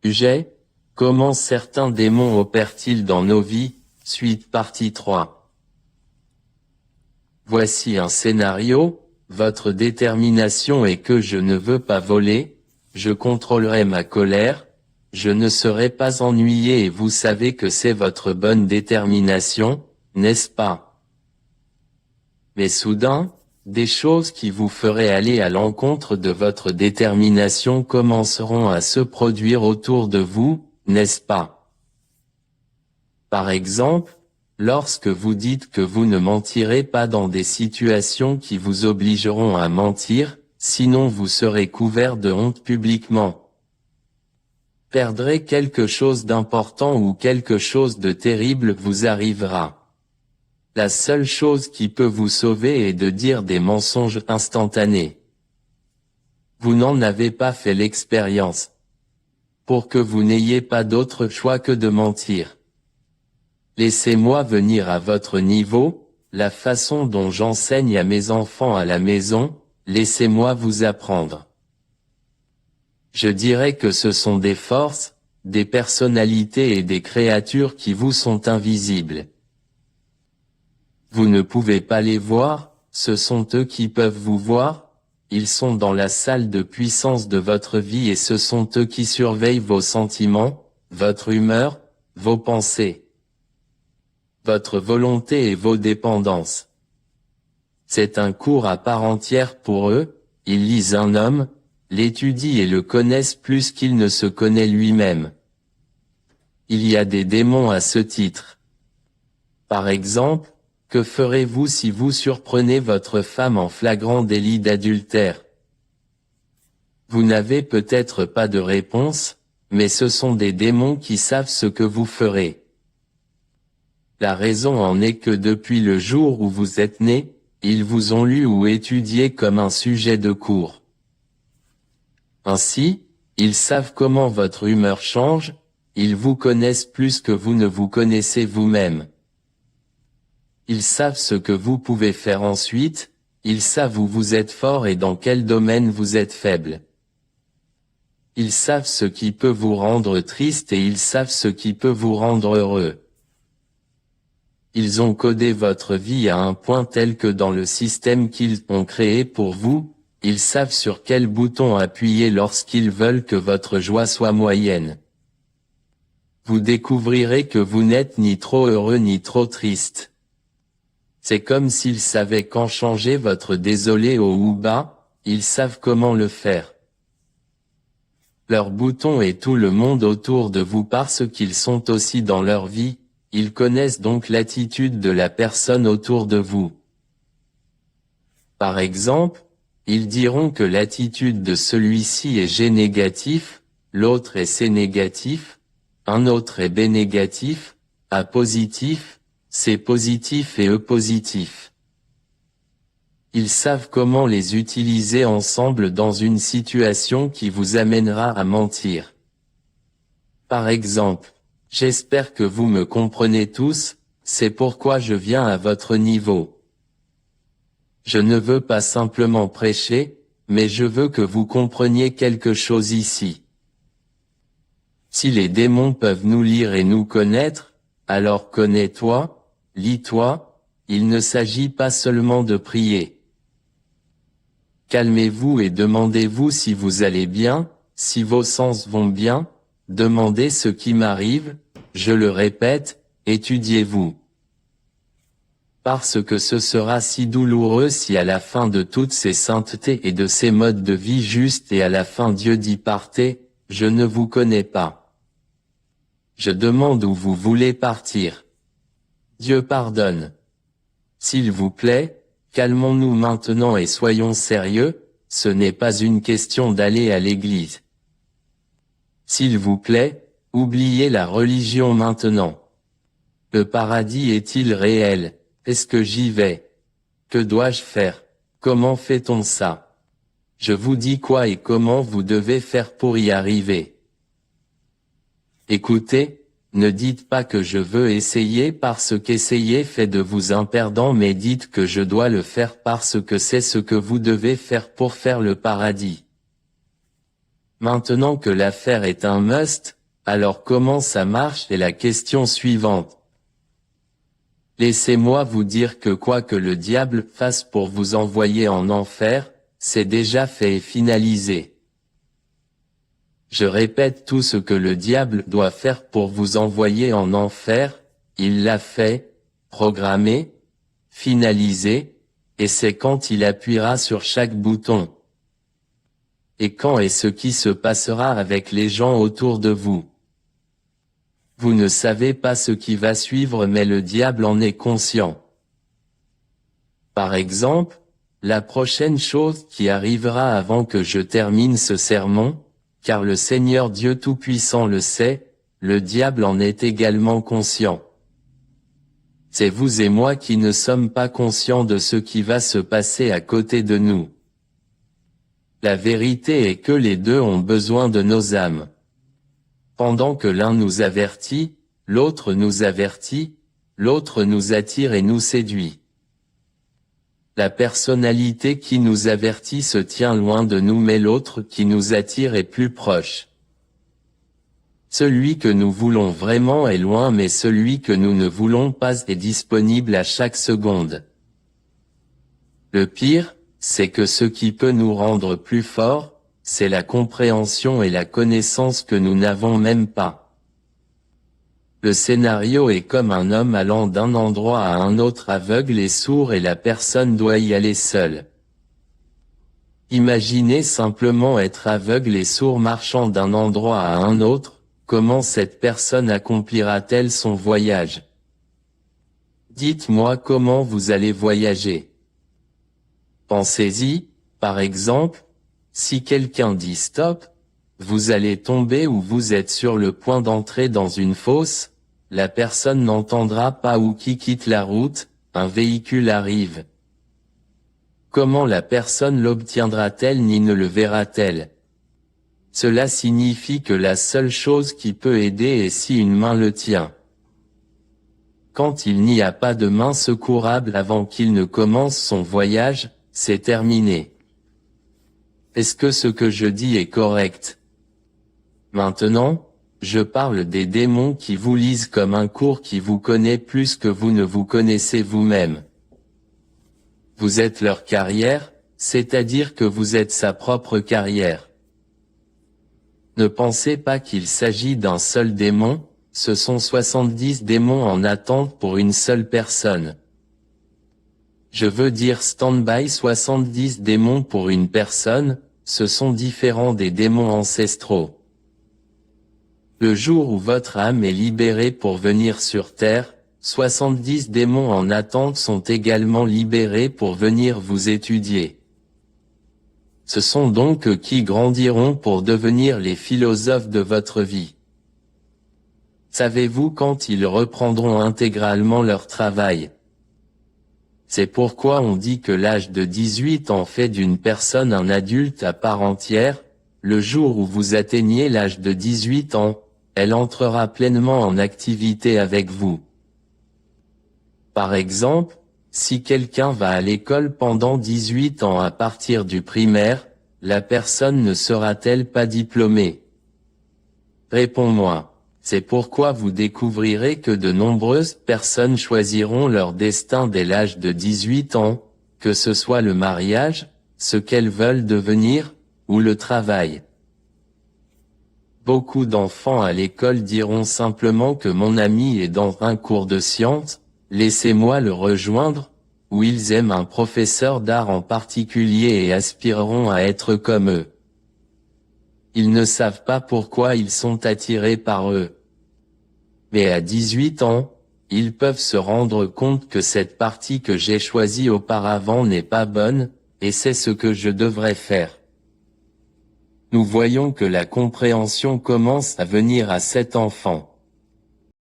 Sujet, comment certains démons opèrent-ils dans nos vies, suite partie 3. Voici un scénario, votre détermination est que je ne veux pas voler, je contrôlerai ma colère, je ne serai pas ennuyé et vous savez que c'est votre bonne détermination, n'est-ce pas? Mais soudain, des choses qui vous feraient aller à l'encontre de votre détermination commenceront à se produire autour de vous, n'est-ce pas? Par exemple, lorsque vous dites que vous ne mentirez pas dans des situations qui vous obligeront à mentir, sinon vous serez couvert de honte publiquement. Perdrez quelque chose d'important ou quelque chose de terrible vous arrivera. La seule chose qui peut vous sauver est de dire des mensonges instantanés. Vous n'en avez pas fait l'expérience. Pour que vous n'ayez pas d'autre choix que de mentir. Laissez-moi venir à votre niveau, la façon dont j'enseigne à mes enfants à la maison, laissez-moi vous apprendre. Je dirais que ce sont des forces, des personnalités et des créatures qui vous sont invisibles. Vous ne pouvez pas les voir, ce sont eux qui peuvent vous voir, ils sont dans la salle de puissance de votre vie et ce sont eux qui surveillent vos sentiments, votre humeur, vos pensées, votre volonté et vos dépendances. C'est un cours à part entière pour eux, ils lisent un homme, l'étudient et le connaissent plus qu'il ne se connaît lui-même. Il y a des démons à ce titre. Par exemple, que ferez-vous si vous surprenez votre femme en flagrant délit d'adultère? Vous n'avez peut-être pas de réponse, mais ce sont des démons qui savent ce que vous ferez. La raison en est que depuis le jour où vous êtes né, ils vous ont lu ou étudié comme un sujet de cours. Ainsi, ils savent comment votre humeur change, ils vous connaissent plus que vous ne vous connaissez vous-même. Ils savent ce que vous pouvez faire ensuite, ils savent où vous êtes fort et dans quel domaine vous êtes faible. Ils savent ce qui peut vous rendre triste et ils savent ce qui peut vous rendre heureux. Ils ont codé votre vie à un point tel que dans le système qu'ils ont créé pour vous, ils savent sur quel bouton appuyer lorsqu'ils veulent que votre joie soit moyenne. Vous découvrirez que vous n'êtes ni trop heureux ni trop triste. C'est comme s'ils savaient quand changer votre désolé au ou bas, ils savent comment le faire. Leur bouton est tout le monde autour de vous parce qu'ils sont aussi dans leur vie, ils connaissent donc l'attitude de la personne autour de vous. Par exemple, ils diront que l'attitude de celui-ci est G négatif, l'autre est C négatif, un autre est B négatif, A positif, C positif et E positif. Ils savent comment les utiliser ensemble dans une situation qui vous amènera à mentir. Par exemple, j'espère que vous me comprenez tous, c'est pourquoi je viens à votre niveau. Je ne veux pas simplement prêcher, mais je veux que vous compreniez quelque chose ici. Si les démons peuvent nous lire et nous connaître, alors connais-toi, lis-toi, il ne s'agit pas seulement de prier. Calmez-vous et demandez-vous si vous allez bien, si vos sens vont bien, demandez ce qui m'arrive, je le répète, étudiez-vous. Parce que ce sera si douloureux si à la fin de toutes ces saintetés et de ces modes de vie justes et à la fin Dieu dit partez, je ne vous connais pas. Je demande où vous voulez partir. Dieu pardonne. S'il vous plaît, calmons-nous maintenant et soyons sérieux, ce n'est pas une question d'aller à l'église. S'il vous plaît, oubliez la religion maintenant. Le paradis est-il réel? Est-ce que j'y vais? Que dois-je faire? Comment fait-on ça? Je vous dis quoi et comment vous devez faire pour y arriver. Écoutez, ne dites pas que je veux essayer parce qu'essayer fait de vous un perdant, mais dites que je dois le faire parce que c'est ce que vous devez faire pour faire le paradis. Maintenant que l'affaire est un must, alors comment ça marche est la question suivante. Laissez-moi vous dire que quoi que le diable fasse pour vous envoyer en enfer, c'est déjà fait et finalisé. Je répète, tout ce que le diable doit faire pour vous envoyer en enfer, il l'a fait, programmé, finalisé, et c'est quand il appuiera sur chaque bouton. Et quand est ce qui se passera avec les gens autour de vous. Vous ne savez pas ce qui va suivre, mais le diable en est conscient. Par exemple, la prochaine chose qui arrivera avant que je termine ce sermon, car le Seigneur Dieu Tout-Puissant le sait, le diable en est également conscient. C'est vous et moi qui ne sommes pas conscients de ce qui va se passer à côté de nous. La vérité est que les deux ont besoin de nos âmes. Pendant que l'un nous avertit, l'autre nous avertit, l'autre nous attire et nous séduit. La personnalité qui nous avertit se tient loin de nous, mais l'autre qui nous attire est plus proche. Celui que nous voulons vraiment est loin, mais celui que nous ne voulons pas est disponible à chaque seconde. Le pire, c'est que ce qui peut nous rendre plus forts, c'est la compréhension et la connaissance que nous n'avons même pas. Le scénario est comme un homme allant d'un endroit à un autre aveugle et sourd, et la personne doit y aller seule. Imaginez simplement être aveugle et sourd marchant d'un endroit à un autre, comment cette personne accomplira-t-elle son voyage? Dites-moi comment vous allez voyager. Pensez-y, par exemple, si quelqu'un dit stop, vous allez tomber ou vous êtes sur le point d'entrer dans une fosse, la personne n'entendra pas ou qui quitte la route, un véhicule arrive. Comment la personne l'obtiendra-t-elle ni ne le verra-t-elle? Cela signifie que la seule chose qui peut aider est si une main le tient. Quand il n'y a pas de main secourable avant qu'il ne commence son voyage, c'est terminé. Est-ce que ce que je dis est correct? Maintenant, je parle des démons qui vous lisent comme un cours qui vous connaît plus que vous ne vous connaissez vous-même. Vous êtes leur carrière, c'est-à-dire que vous êtes sa propre carrière. Ne pensez pas qu'il s'agit d'un seul démon, ce sont 70 démons en attente pour une seule personne. Je veux dire stand-by 70 démons pour une personne, ce sont différents des démons ancestraux. Le jour où votre âme est libérée pour venir sur terre, 70 démons en attente sont également libérés pour venir vous étudier. Ce sont donc eux qui grandiront pour devenir les philosophes de votre vie. Savez-vous quand ils reprendront intégralement leur travail? C'est pourquoi on dit que l'âge de 18 ans fait d'une personne un adulte à part entière. Le jour où vous atteignez l'âge de 18 ans, elle entrera pleinement en activité avec vous. Par exemple, si quelqu'un va à l'école pendant 18 ans à partir du primaire, la personne ne sera-t-elle pas diplômée? Réponds-moi. C'est pourquoi vous découvrirez que de nombreuses personnes choisiront leur destin dès l'âge de 18 ans, que ce soit le mariage, ce qu'elles veulent devenir, ou le travail. Beaucoup d'enfants à l'école diront simplement que mon ami est dans un cours de sciences, laissez-moi le rejoindre, ou ils aiment un professeur d'art en particulier et aspireront à être comme eux. Ils ne savent pas pourquoi ils sont attirés par eux. Mais à 18 ans, ils peuvent se rendre compte que cette partie que j'ai choisie auparavant n'est pas bonne, et c'est ce que je devrais faire. Nous voyons que la compréhension commence à venir à cet enfant.